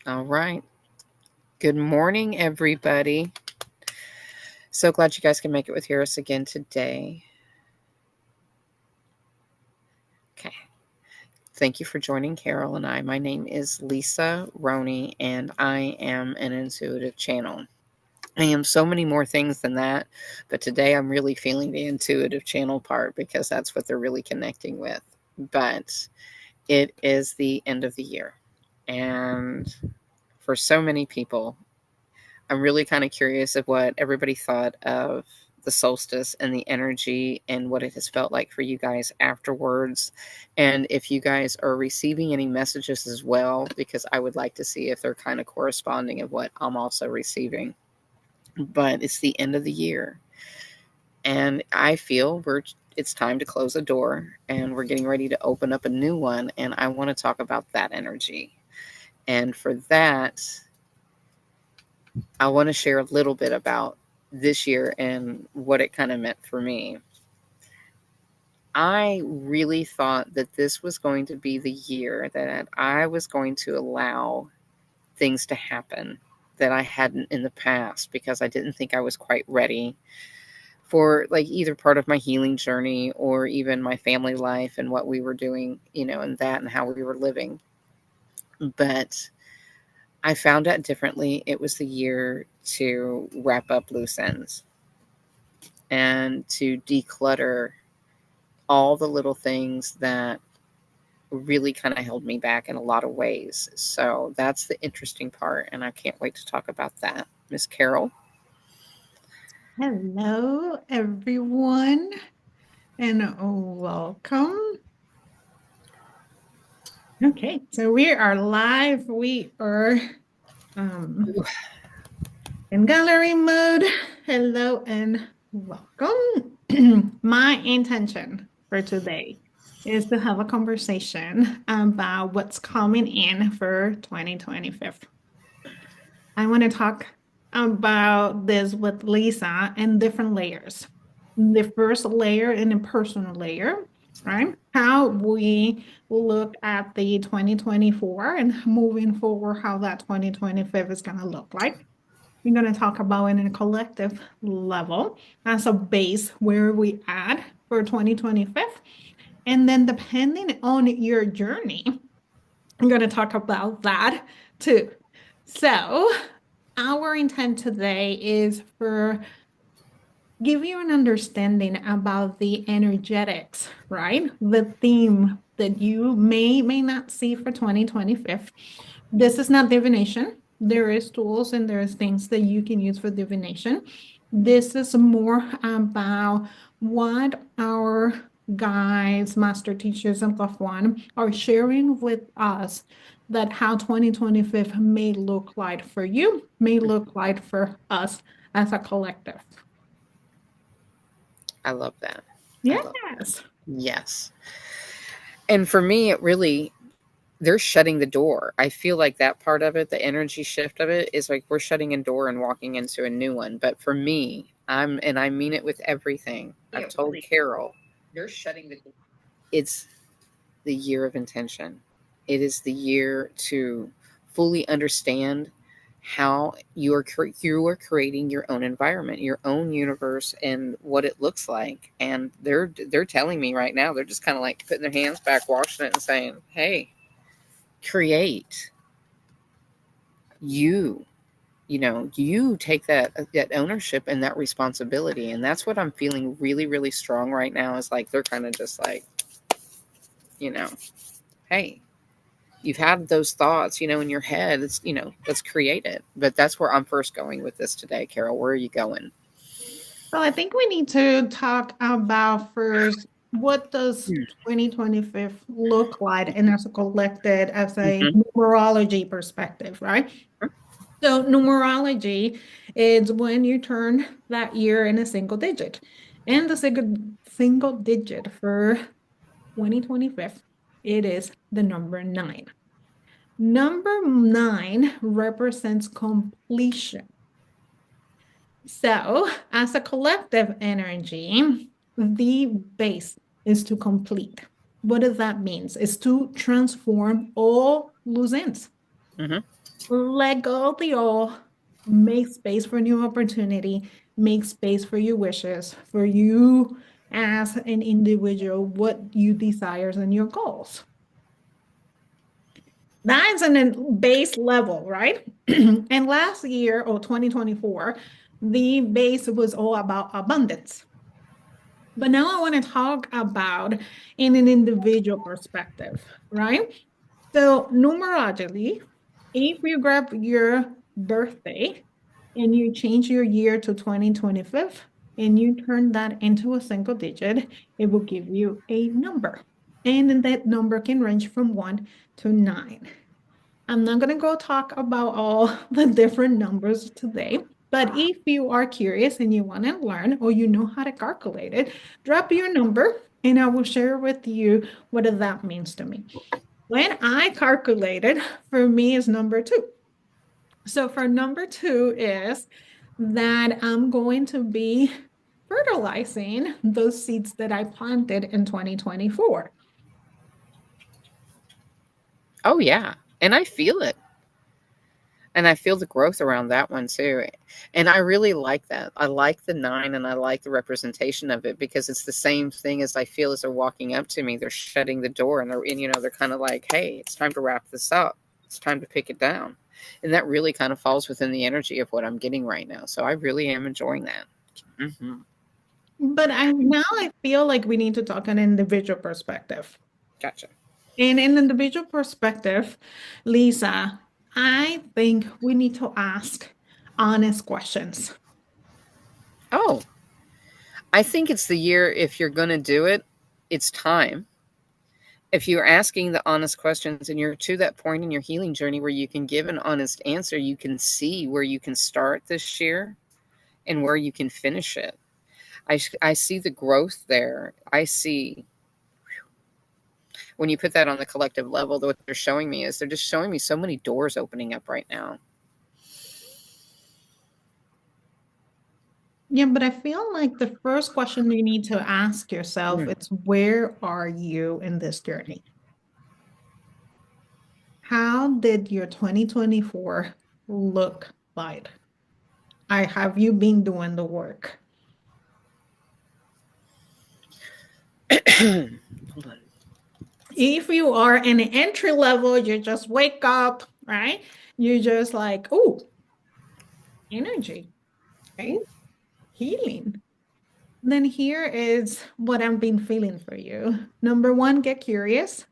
All right. Good morning, everybody. So glad you guys can make it with us again today. Okay. Thank you for joining Carol and I. My name is Lisa Roney, and I am an intuitive channel. I am so many more things than that, but today I'm really feeling the intuitive channel part because that's what they're really connecting with. But it is the end of the year, and for so many people, I'm really kind of curious of what everybody thought of the solstice and the energy and what it has felt like for you guys afterwards. And if you guys are receiving any messages as well, because I would like to see if they're kind of corresponding of what I'm also receiving. But it's the end of the year. And I feel it's time to close a door and we're getting ready to open up a new one. And I want to talk about that energy. And for that, I want to share a little bit about this year and what it kind of meant for me. I really thought that this was going to be the year that I was going to allow things to happen that I hadn't in the past because I didn't think I was quite ready for like either part of my healing journey or even my family life and what we were doing, and that and how we were living. But I found out differently. It was the year to wrap up loose ends and to declutter all the little things that really kind of held me back in a lot of ways. So that's the interesting part, and I can't wait to talk about that. Miss Carol? Hello, everyone, and welcome. Okay, so we are live. We are um, in gallery mode. Hello and welcome. My intention for today is to have a conversation about what's coming in for 2025. I want to talk about this with Lisa in different layers. The first layer in a personal layer, right? How we look at the 2024 and moving forward, how that 2025 is going to look like. We're going to talk about it in a collective level as a base where we add for 2025. And then depending on your journey, I'm going to talk about that too. So, our intent today is for give you an understanding about the energetics, right? The theme that you may not see for 2025. This is not divination. There is tools and there's things that you can use for divination. This is more about what our guides, master teachers, and loved one are sharing with us that how 2025 may look like for you, may look like for us as a collective. I love that. I love that. Yes. Yes. And for me, it really, they're shutting the door. I feel like that part of it, the energy shift of it, is like we're shutting a door and walking into a new one. But for me, and I mean it with everything. I've told Carol, they're shutting the door. It's the year of intention. It is the year to fully understand how you are creating your own environment, your own universe, and what it looks like. And they're telling me right now, they're just kind of like putting their hands back, washing it, and saying, "Hey, create you." You take that ownership and that responsibility, and that's what I'm feeling really, really strong right now. Is like they're kind of just like, you know, hey, you've had those thoughts, in your head. Let's create it. But that's where I'm first going with this today, Carol. Where are you going? So I think we need to talk about first what does 2025 look like and as a collected as a Mm-hmm. numerology perspective, right? So numerology is when you turn that year in a single digit. And the single digit for 2025, it is the number 9. Number 9 represents completion. So, as a collective energy, the base is to complete. What does that mean? It's to transform all loose ends. Mm-hmm. Let go of the old, make space for new opportunity, make space for your wishes, for you as an individual, what you desires and your goals. That's on a base level, right? And last year or 2024, the base was all about abundance. But now I want to talk about in an individual perspective, right? So numerologically, if you grab your birthday and you change your year to 2025 and you turn that into a single digit, it will give you a number. And that number can range from 1 to 9. I'm not going to go talk about all the different numbers today, but if you are curious and you want to learn or you know how to calculate it, drop your number and I will share with you what that means to me. When I calculated, for me is number 2. So for number 2 is that I'm going to be fertilizing those seeds that I planted in 2024. Oh, yeah. And I feel it. And I feel the growth around that one too. And I really like that. I like the 9 and I like the representation of it because it's the same thing as I feel as they're walking up to me. They're shutting the door and they're kind of like, hey, it's time to wrap this up. It's time to pick it down. And that really kind of falls within the energy of what I'm getting right now. So I really am enjoying that. Hmm. But I feel like we need to talk an individual perspective. Gotcha. In an individual perspective, Lisa, I think we need to ask honest questions. Oh, I think it's the year if you're going to do it, it's time. If you're asking the honest questions and you're to that point in your healing journey where you can give an honest answer, you can see where you can start this year and where you can finish it. I see the growth there. I see when you put that on the collective level, what they're showing me is they're just showing me so many doors opening up right now. Yeah, but I feel like the first question you need to ask yourself Mm. is where are you in this journey? How did your 2024 look like? Have you been doing the work? Hold on. If you are in an entry level, you just wake up, right? You just like, oh, energy, right? Healing. Then here is what I've been feeling for you. Number 1, get curious.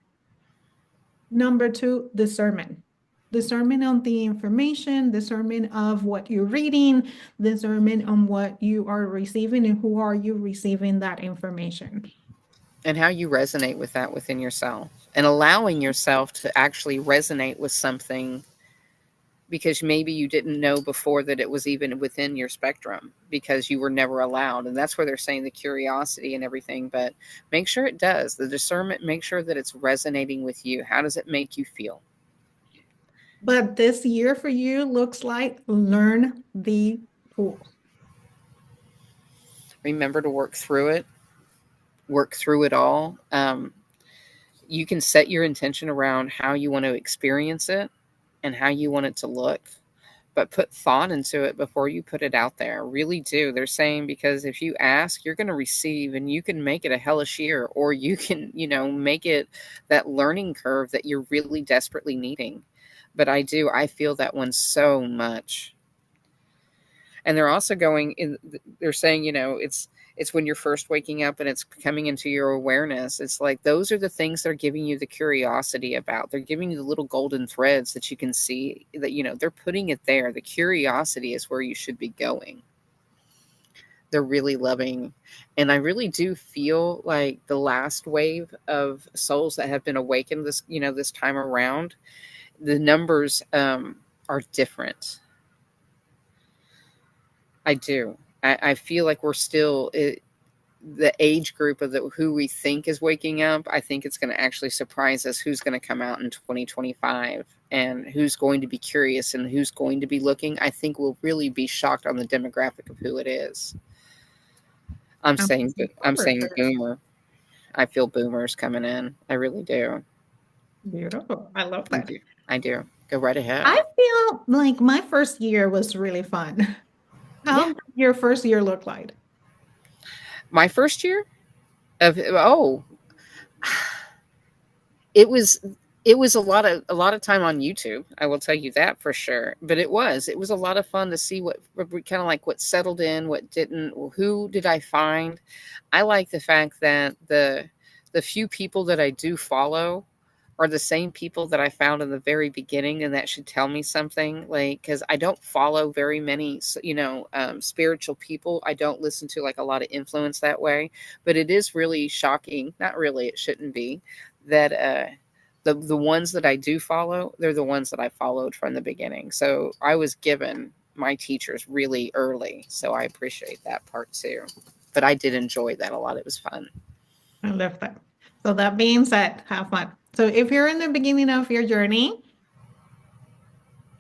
Number 2, discernment. Discernment on the information, discernment of what you're reading, discernment on what you are receiving and who are you receiving that information. And how you resonate with that within yourself and allowing yourself to actually resonate with something because maybe you didn't know before that it was even within your spectrum because you were never allowed. And that's where they're saying the curiosity and everything. But make sure it does. The discernment, make sure that it's resonating with you. How does it make you feel? But this year for you looks like learn the tools. Remember to work through it all. You can set your intention around how you want to experience it and how you want it to look, but put thought into it before you put it out there. Really do. They're saying because if you ask, you're going to receive, and you can make it a hellish year, or you can, make it that learning curve that you're really desperately needing. But I feel that one so much. And they're also going in, they're saying, it's when you're first waking up and it's coming into your awareness. It's like those are the things they're giving you the curiosity about. They're giving you the little golden threads that you can see that, they're putting it there. The curiosity is where you should be going. They're really loving. And I really do feel like the last wave of souls that have been awakened this time around, the numbers are different. I do. I feel like we're still the age group of who we think is waking up. I think it's going to actually surprise us who's going to come out in 2025 and who's going to be curious and who's going to be looking. I think we'll really be shocked on the demographic of who it is. I'm I'm saying looking I'm forward to saying it. boomer. I feel boomers coming in. I really do. Beautiful. I love I that. do. I do. Go right ahead. I feel like my first year was really fun. Yeah. How did your first year look like? My first year of, oh, it was it was a lot of time on YouTube. I will tell you that for sure. But it was a lot of fun to see what kind of like what settled in, what didn't, who did I find. I like the fact that the few people that I do follow are the same people that I found in the very beginning, and that should tell me something. Like, because I don't follow very many, spiritual people. I don't listen to like a lot of influence that way. But it is really shocking. Not really. It shouldn't be that. The ones that I do follow, they're the ones that I followed from the beginning. So I was given my teachers really early. So I appreciate that part too. But I did enjoy that a lot. It was fun. I love that. So that being said, have fun. So if you're in the beginning of your journey,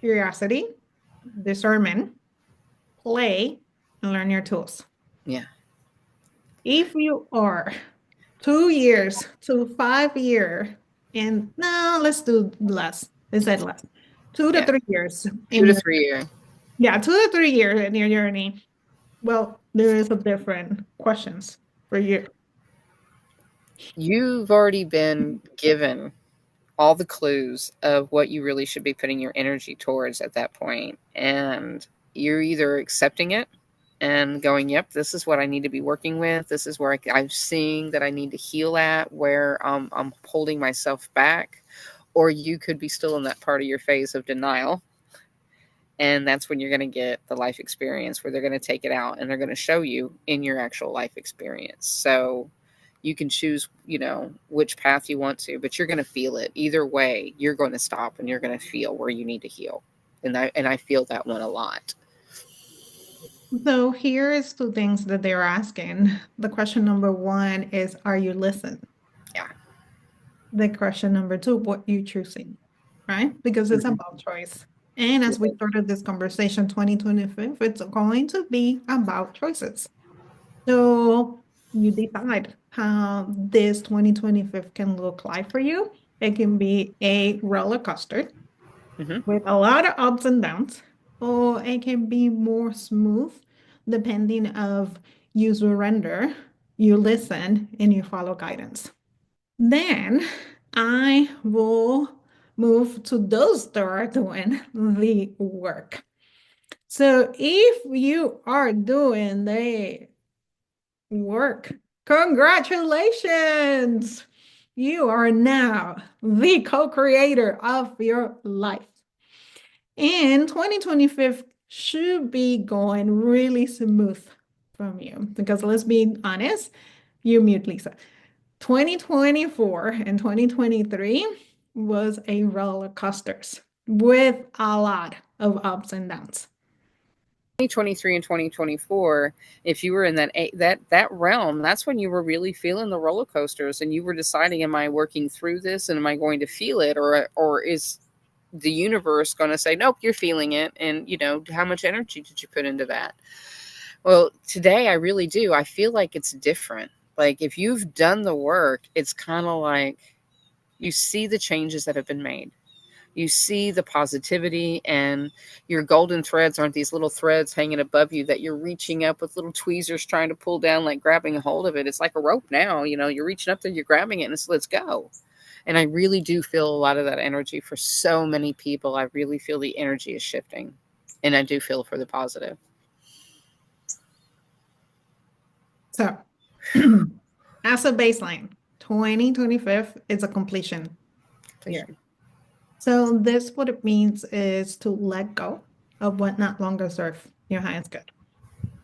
curiosity, discernment, play, and learn your tools. Yeah. If you are 2 years to 5 year, and no, let's do less. Let's say less. Two to Yeah. 3 years two in to your 3 year. yeah, 2 to 3 years in your journey. Well, there is a different questions for you. You've already been given all the clues of what you really should be putting your energy towards at that point. And you're either accepting it and going, yep, this is what I need to be working with. This is where I'm seeing that I need to heal at, where I'm holding myself back. Or you could be still in that part of your phase of denial. And that's when you're going to get the life experience where they're going to take it out and they're going to show you in your actual life experience. So you can choose, which path you want to, but you're going to feel it. Either way, you're going to stop and you're going to feel where you need to heal. And I feel that one a lot. So here is two things that they're asking. The question number one is, are you listening? Yeah. The question number two, what you choosing, right? Because it's Mhm. about choice. And as we started this conversation, 2025, it's going to be about choices. So you decide how this 2025 can look like for you. It can be a roller coaster Mhm. with a lot of ups and downs, or it can be more smooth, depending of you surrender, you listen, and you follow guidance. Then I will move to those that are doing the work. So if you are doing the work, congratulations! You are now the co-creator of your life. And 2025 should be going really smooth from you because let's be honest, you mute Lisa. 2024 and 2023 was a roller coasters with a lot of ups and downs. 2023 and 2024, if you were in that realm, that's when you were really feeling the roller coasters and you were deciding, am I working through this and am I going to feel it, or is the universe going to say, nope, you're feeling it, and how much energy did you put into that? Well, today I really do. I feel like it's different. Like, if you've done the work, it's kind of like you see the changes that have been made. You see the positivity, and your golden threads aren't these little threads hanging above you that you're reaching up with little tweezers trying to pull down, like grabbing a hold of it. It's like a rope now. You're reaching up there, you're grabbing it, and it's let's go. And I really do feel a lot of that energy for so many people. I really feel the energy is shifting, and I do feel for the positive. So, as a baseline, 2025 is a completion year. Completion. So, this what it means is to let go of what not longer serve your highest good.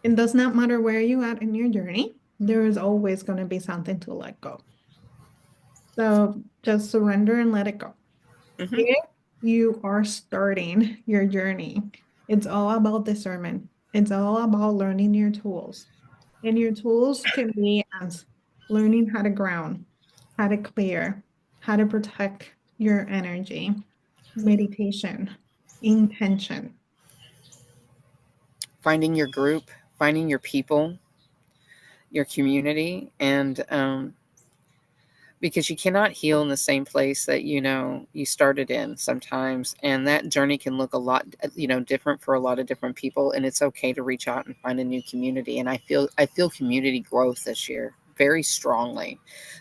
It does not matter where you at in your journey, there is always going to be something to let go. So, just surrender and let it go. Hmm. If you are starting your journey, it's all about discernment. It's all about learning your tools. And your tools can be as learning how to ground, how to clear, how to protect your energy, meditation, intention. Finding your group, finding your people, your community, and because you cannot heal in the same place that you started in sometimes, and that journey can look a lot different for a lot of different people, and it's okay to reach out and find a new community. And I feel community growth this year very strongly.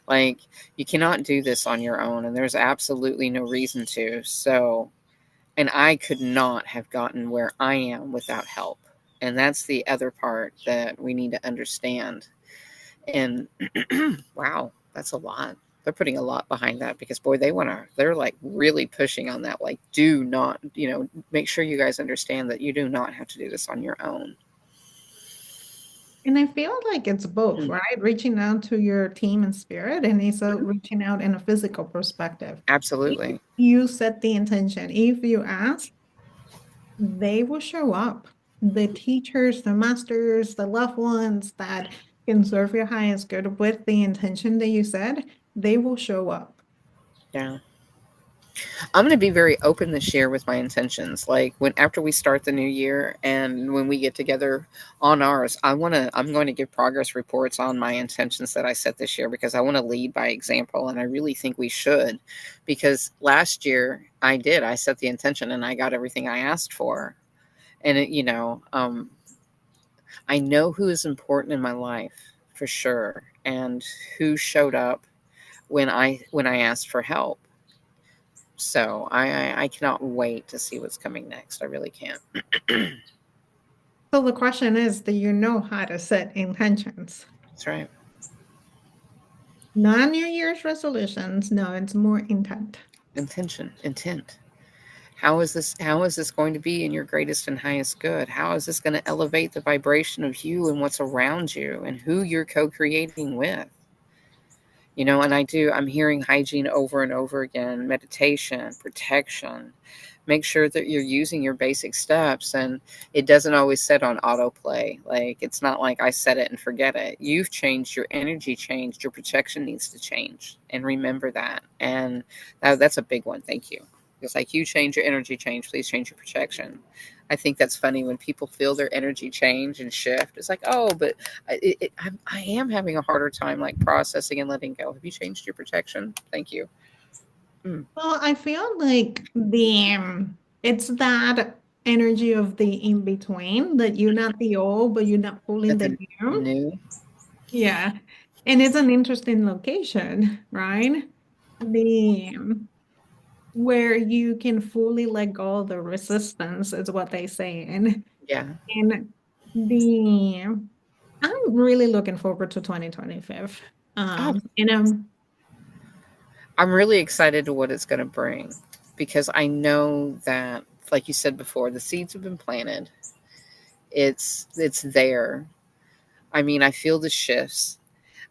Like, you cannot do this on your own, and there's absolutely no reason to. So, and I could not have gotten where I am without help. And that's the other part that we need to understand. And wow, that's a lot. They're putting a lot behind that because boy, they're like really pushing on that. Like, do not, make sure you guys understand that you do not have to do this on your own. And I feel like it's both, Mm, right? Reaching out to your team and spirit, and also reaching out in a physical perspective. If absolutely. you set the intention, if you ask, they will show up. The teachers, the masters, the loved ones that can serve your highest good with the intention that you said, they will show up. Yeah. I'm going to be very open this year with my intentions. Like, when after we start the new year and when we get together on ours, I'm going to give progress reports on my intentions that I set this year, because I want to lead by example, and I really think we should, because last year I set the intention and I got everything I asked for. And I know who is important in my life for sure, and who showed up when I asked for help. So I cannot wait to see what's coming next. I really can't. So the question is, do you know how to set intentions? That's right. Not New Year's resolutions. No, it's more intent. Intention, intent. How is this going to be in your greatest and highest good? How is this going to elevate the vibration of you and what's around you and who you're co-creating with? And I'm hearing hygiene over and over again, meditation, protection. Make sure that you're using your basic steps, and it doesn't always set on autoplay. Like, it's not like I set it and forget it. You've changed, your energy changed, your protection needs to change. And remember that. And that's a big one. Thank you. It's like, you change, your energy change, please change your protection. I think that's funny when people feel their energy change and shift. It's like, oh, but I am having a harder time like processing and letting go. Have you changed your protection? Thank you. Mm. Well, I feel like it's that energy of the in between, that you're not the old, but you're not pulling At the the new. new, Yeah. And it's an interesting location, right? The where you can fully let go of the resistance is what they say. yeah. And the I'm really looking forward to 2025. Oh, And I'm really excited to what it's going to bring, because I know that, like you said before, the seeds have been planted. It's there. I mean, I feel the shifts.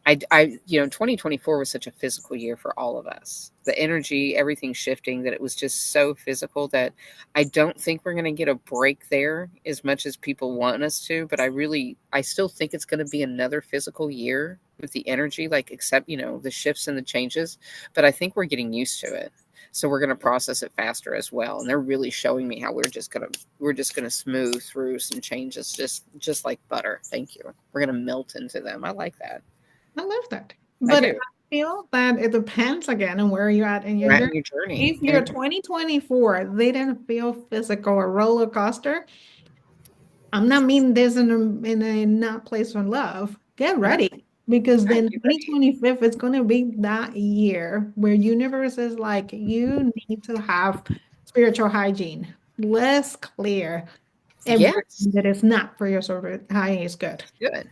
2024 was such a physical year for all of us. The energy, everything shifting, that it was just so physical that I don't think we're going to get a break there as much as people want us to. But I still think it's going to be another physical year with the energy, like, except, the shifts and the changes. But I think we're getting used to it. So we're going to process it faster as well. And they're really showing me how we're just going to smooth through some changes, just like butter. Thank you. We're going to melt into them. I like that. I love that. I But I do. feel that it depends again on where you're at in your We're at journey. in your journey. If your 2024 didn't feel physical, a roller coaster, I'm not meaning this in a not place for love. Get No, ready, because I'd then be ready. 2025 is going to be that year where universe is like, you need to have spiritual hygiene. Let's clear everything Yes, that is not for your sort of highest good. good.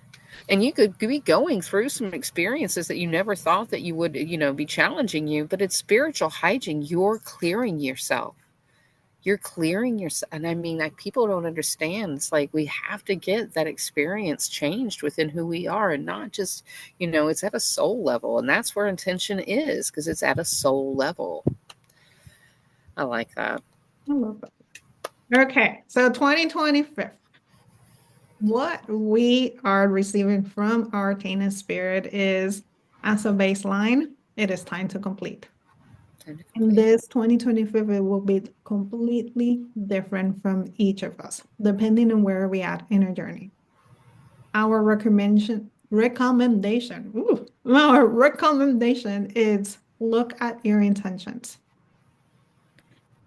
And you could be going through some experiences that you never thought that you would, be challenging you, but it's spiritual hygiene. You're clearing yourself. You're clearing yourself. And I mean, like, people don't understand. It's like, we have to get that experience changed within who we are, and not just, it's at a soul level. And that's where intention is, because it's at a soul level. I like that. I love that. Okay, so 2025. What we are receiving from our Arcana Spirit is, as a baseline, it is time to complete. Time to And complete. this 2025, it will be completely different from each of us, depending on where we at in our journey. Our recommendation. Ooh, our recommendation is look at your intentions,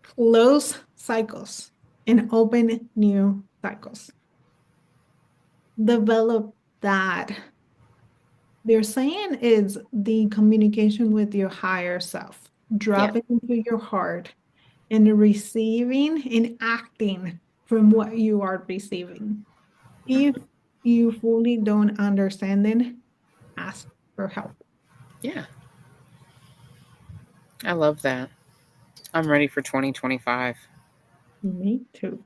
close cycles, and open new cycles. Develop that. They're saying is the communication with your higher self, Yeah. dropping into your heart and receiving and acting from what you are receiving. If you fully don't understand it, ask for help. Yeah. I love that. I'm ready for 2025. Me too.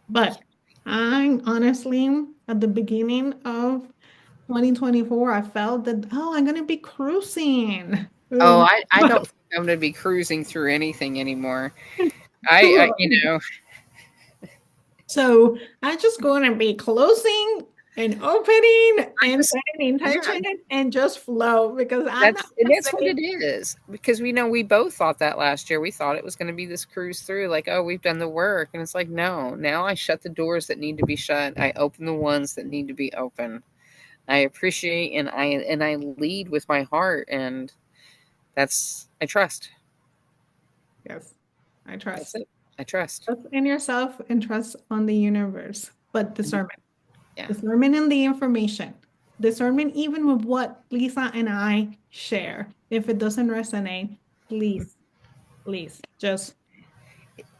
But I'm honestly at the beginning of 2024, I felt that, oh, I'm going to be cruising. Oh, I But don't think I'm going to be cruising through anything anymore. I you know, so I'm just going to be closing and opening I and just setting yeah, intention and just flow because I'm not that's what saying, it is. Because we know we both thought that last year. We thought it was going to be this cruise through, like, oh, we've done the work, and it's like, no. Now I shut the doors that need to be shut. I open the ones that need to be open. I appreciate and I lead with my heart, and that's I trust. yes, I That's trust. it. I trust. Trust in yourself and trust on the universe, but discernment. Yeah, Discernment in the information. Discernment even with what Lisa and I share. If it doesn't resonate, please, please just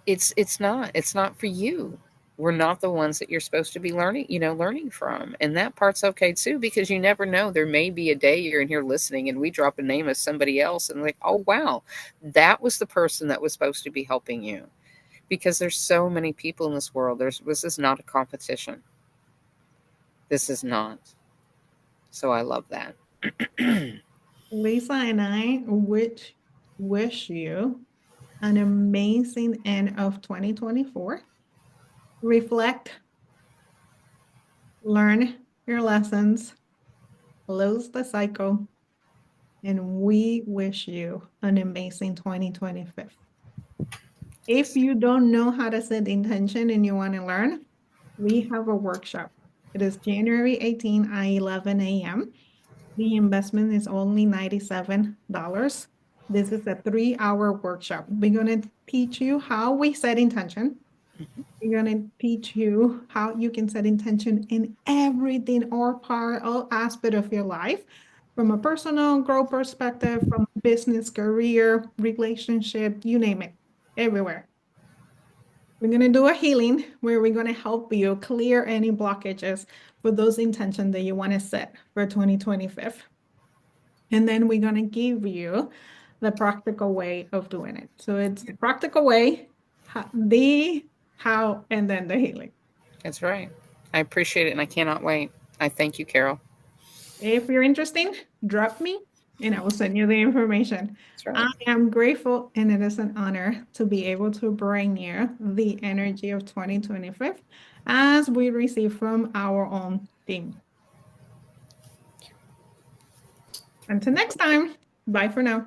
it's not for you. We're not the ones that you're supposed to be learning from. And that part's okay too, because you never know. There may be a day you're in here listening and we drop a name of somebody else and like, oh wow, that was the person that was supposed to be helping you. Because there's so many people in this world. This is not a competition. This is not. So I love that. Lisa and I wish you an amazing end of 2024. Reflect, learn your lessons, close the cycle, and we wish you an amazing 2025. If you don't know how to set intention and you want to learn, we have a workshop. It is January 18 at 11 a.m. The investment is only $97. This is a 3-hour workshop. We're going to teach you how we set intention. We're going to teach you how you can set intention in everything, all part, all aspect of your life, from a personal growth perspective, from business, career, relationship, you name it, everywhere. We're going to do a healing where we're going to help you clear any blockages for those intentions that you want to set for 2025. And then we're going to give you the practical way of doing it. So it's the practical way, the how, and then the healing. That's right. I appreciate it and I cannot wait. I thank you, Carol. If you're interested, drop me and I will send you the information. That's I right. am grateful and it is an honor to be able to bring you the energy of 2025 as we receive from our own team. Until next time, bye for now.